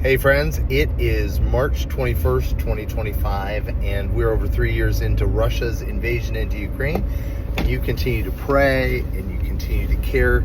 Hey friends, it is March 21st, 2025, and we're over 3 years into Russia's invasion into Ukraine. And you continue to pray and you continue to care,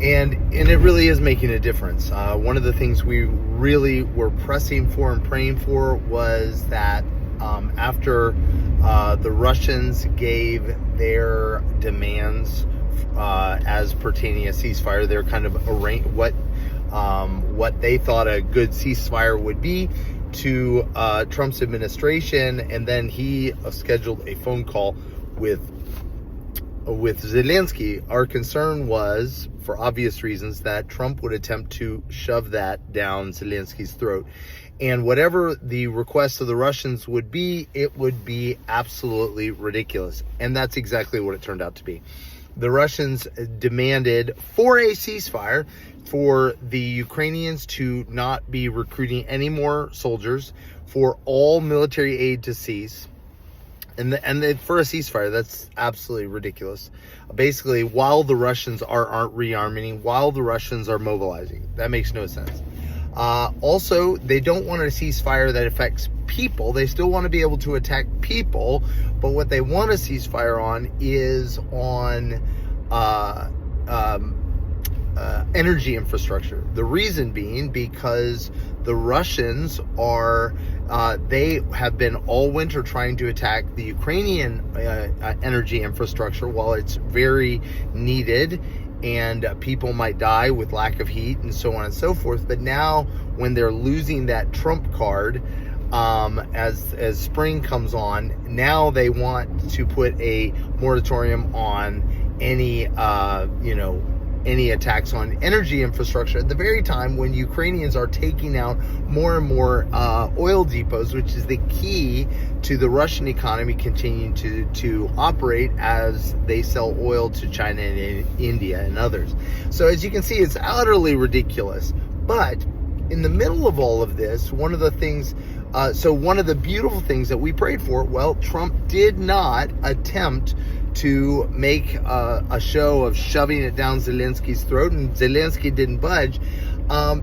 and it really is making a difference. One of the things we really were pressing for and praying for was that after the Russians gave their demands as pertaining a ceasefire, they're kind of what they thought a good ceasefire would be to Trump's administration, and then he scheduled a phone call with Zelensky. Our concern was, for obvious reasons, that Trump would attempt to shove that down Zelensky's throat. And whatever the request of the Russians would be, it would be absolutely ridiculous. And that's exactly what it turned out to be. The Russians demanded for a ceasefire, for the Ukrainians to not be recruiting any more soldiers, for all military aid to cease, and for a ceasefire. That's absolutely ridiculous. Basically, while the Russians aren't rearming, while the Russians are mobilizing, that makes no sense. Also, they don't want a ceasefire that affects people. They still want to be able to attack people, but what they want a ceasefire on is on energy infrastructure. The reason being because the Russians they have been all winter trying to attack the Ukrainian energy infrastructure while it's very needed, and people might die with lack of heat and so on and so forth. But now when they're losing that trump card, as spring comes on, now they want to put a moratorium on any attacks on energy infrastructure at the very time when Ukrainians are taking out more and more oil depots, which is the key to the Russian economy continuing to operate as they sell oil to China and India and others. So as you can see, it's utterly ridiculous. But in the middle of all of this, one of the beautiful things that we prayed for, well, Trump did not attempt to make a show of shoving it down Zelensky's throat, and Zelensky didn't budge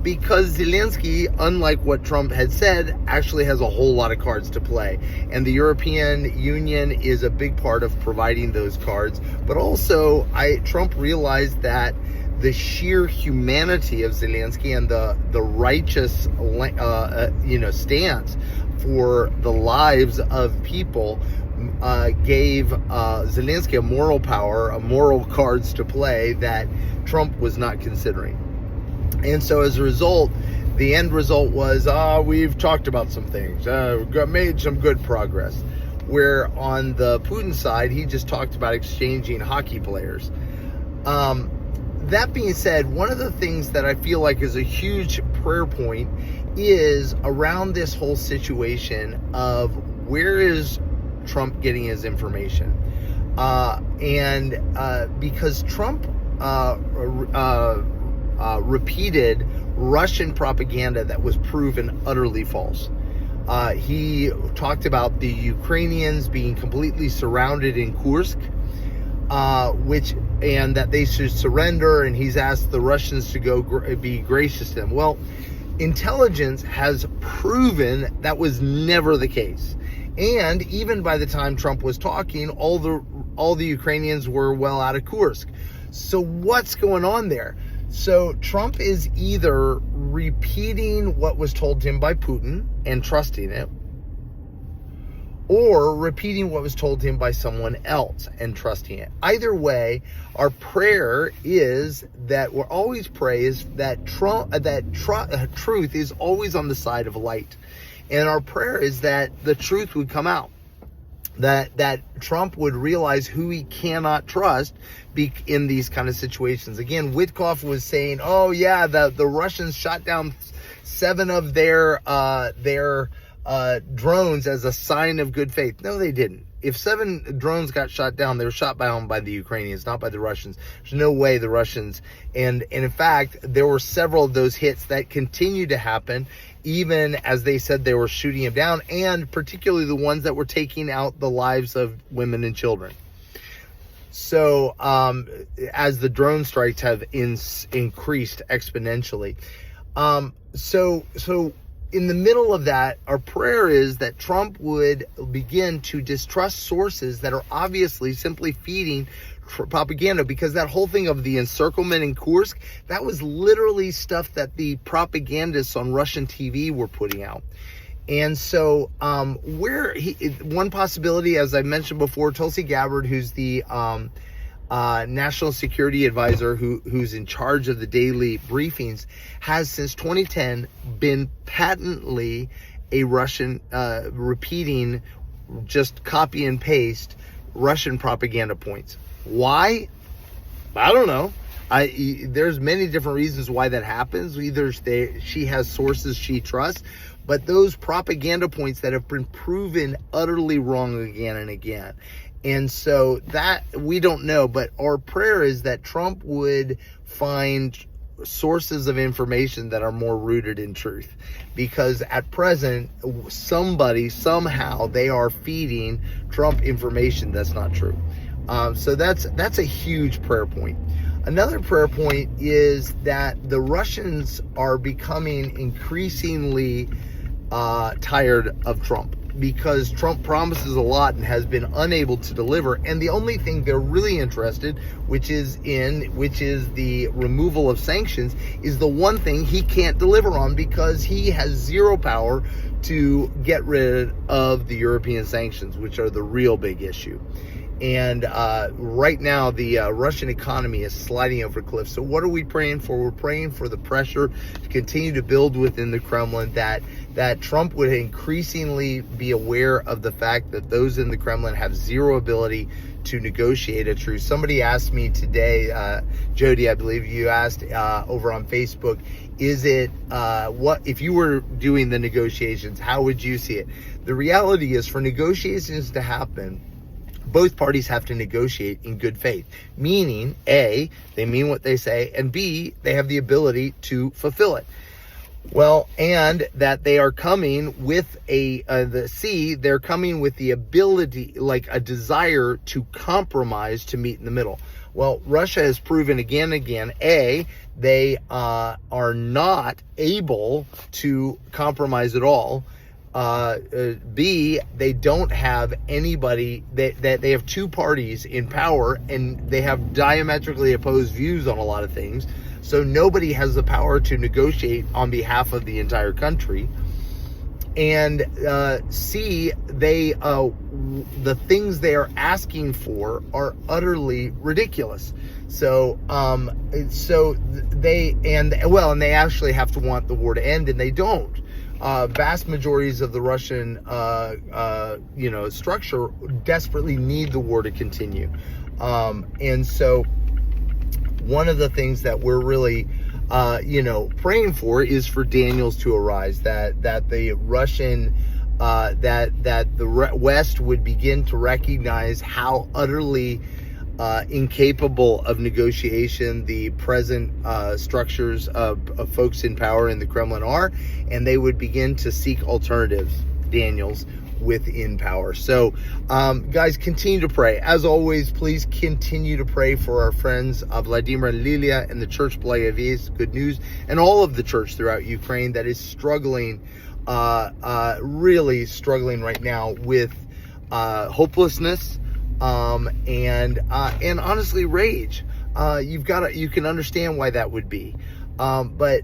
because Zelensky, unlike what Trump had said, actually has a whole lot of cards to play, and the European Union is a big part of providing those cards. But also, Trump realized that the sheer humanity of Zelensky and the righteous stance for the lives of people gave Zelensky a moral power, a moral cards to play that Trump was not considering. And so as a result, the end result was, we've talked about some things, made some good progress. Where on the Putin side, he just talked about exchanging hockey players. That being said, one of the things that I feel like is a huge prayer point is around this whole situation of where is Trump getting his information, because Trump repeated Russian propaganda that was proven utterly false. He talked about the Ukrainians being completely surrounded in Kursk, and that they should surrender, and he's asked the Russians to be gracious to them. Well, intelligence has proven that was never the case. And even by the time Trump was talking, all the Ukrainians were well out of Kursk. So what's going on there? So Trump is either repeating what was told to him by Putin and trusting it, or repeating what was told to him by someone else and trusting it. Either way, our prayer is that we'll always pray is that truth is always on the side of light. And our prayer is that the truth would come out, that Trump would realize who he cannot trust in these kind of situations. Again, Witkoff was saying, oh yeah, the Russians shot down 7 of their drones as a sign of good faith. No, they didn't. If 7 drones got shot down, they were shot down by the Ukrainians, not by the Russians. There's no way the Russians, and in fact, there were several of those hits that continued to happen, even as they said they were shooting them down, and particularly the ones that were taking out the lives of women and children. So, as the drone strikes have increased exponentially, So in the middle of that, our prayer is that Trump would begin to distrust sources that are obviously simply feeding propaganda, because that whole thing of the encirclement in Kursk, that was literally stuff that the propagandists on Russian TV were putting out. And so one possibility, as I mentioned before, Tulsi Gabbard, who's the national security advisor who's in charge of the daily briefings, has since 2010 been patently a Russian, repeating just copy and paste Russian propaganda points. Why? I don't know. There's many different reasons why that happens. Either she has sources she trusts, but those propaganda points that have been proven utterly wrong again and again. And so that we don't know, but our prayer is that Trump would find sources of information that are more rooted in truth, because at present, somehow they are feeding Trump information that's not true. So that's a huge prayer point. Another prayer point is that the Russians are becoming increasingly tired of Trump, because Trump promises a lot and has been unable to deliver. And the only thing they're really interested, which is the removal of sanctions, is the one thing he can't deliver on, because he has zero power to get rid of the European sanctions, which are the real big issue. And right now, the Russian economy is sliding over a cliff. So what are we praying for? We're praying for the pressure to continue to build within the Kremlin, that Trump would increasingly be aware of the fact that those in the Kremlin have zero ability to negotiate a truce. Somebody asked me today, Jody, I believe you asked over on Facebook, is it, what if you were doing the negotiations, how would you see it? The reality is, for negotiations to happen, both parties have to negotiate in good faith, meaning A, they mean what they say, and B, they have the ability to fulfill it. Well, and that they are coming with they're coming with the ability, like a desire to compromise, to meet in the middle. Well, Russia has proven again and again, A, they are not able to compromise at all. B, they don't have anybody, that they have two parties in power, and they have diametrically opposed views on a lot of things. So nobody has the power to negotiate on behalf of the entire country. And C, the things they are asking for are utterly ridiculous. So they actually have to want the war to end, and they don't. Vast majorities of the Russian, structure desperately need the war to continue. And so one of the things that we're really, praying for is for Daniels to arise, that the Russian, that the West would begin to recognize how utterly incapable of negotiation the present structures of folks in power in the Kremlin are, and they would begin to seek alternatives, Daniels, within power. So guys, continue to pray. As always, please continue to pray for our friends Vladimir and Lilia and the Church Blagove's Good News, and all of the church throughout Ukraine that is struggling, really struggling right now with hopelessness, and honestly rage. You can understand why that would be. But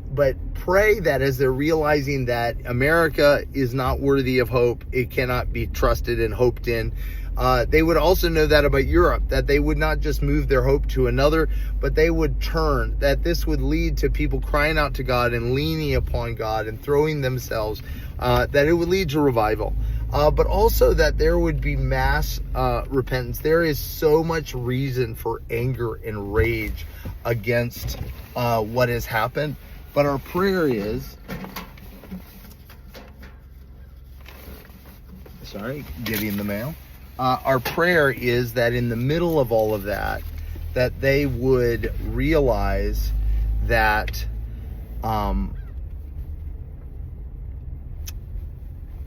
pray that as they're realizing that America is not worthy of hope, it cannot be trusted and hoped in, they would also know that about Europe, that they would not just move their hope to another, but they would turn, that this would lead to people crying out to God and leaning upon God and throwing themselves, that it would lead to revival. But also that there would be mass repentance. There is so much reason for anger and rage against what has happened. But our prayer is, getting the mail. Our prayer is that in the middle of all of that, that they would realize that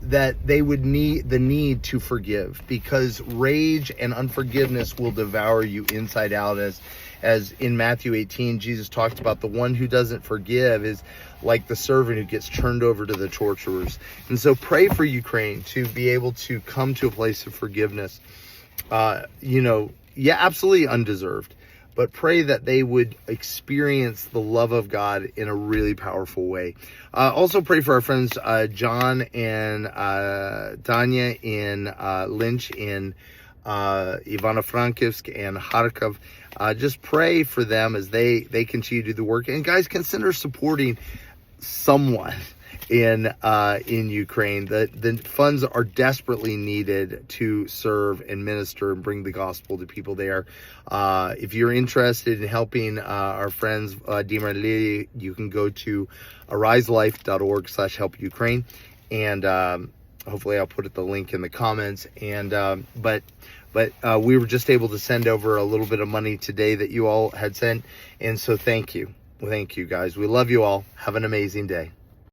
that they would need the need to forgive, because rage and unforgiveness will devour you inside out. As in Matthew 18, Jesus talked about the one who doesn't forgive is like the servant who gets turned over to the torturers. And so pray for Ukraine to be able to come to a place of forgiveness. Absolutely undeserved, but pray that they would experience the love of God in a really powerful way. Also pray for our friends John and Danya in Lynch, in Ivano-Frankivsk and Kharkov. Just pray for them as they continue to do the work. And guys, consider supporting someone in Ukraine. The funds are desperately needed to serve and minister and bring the gospel to people there. If you're interested in helping our friends Dimar and Lily, you can go to ariselife.org/help-Ukraine, and hopefully I'll put the link in the comments. And but we were just able to send over a little bit of money today that you all had sent, and so thank you guys. We love you all. Have an amazing day.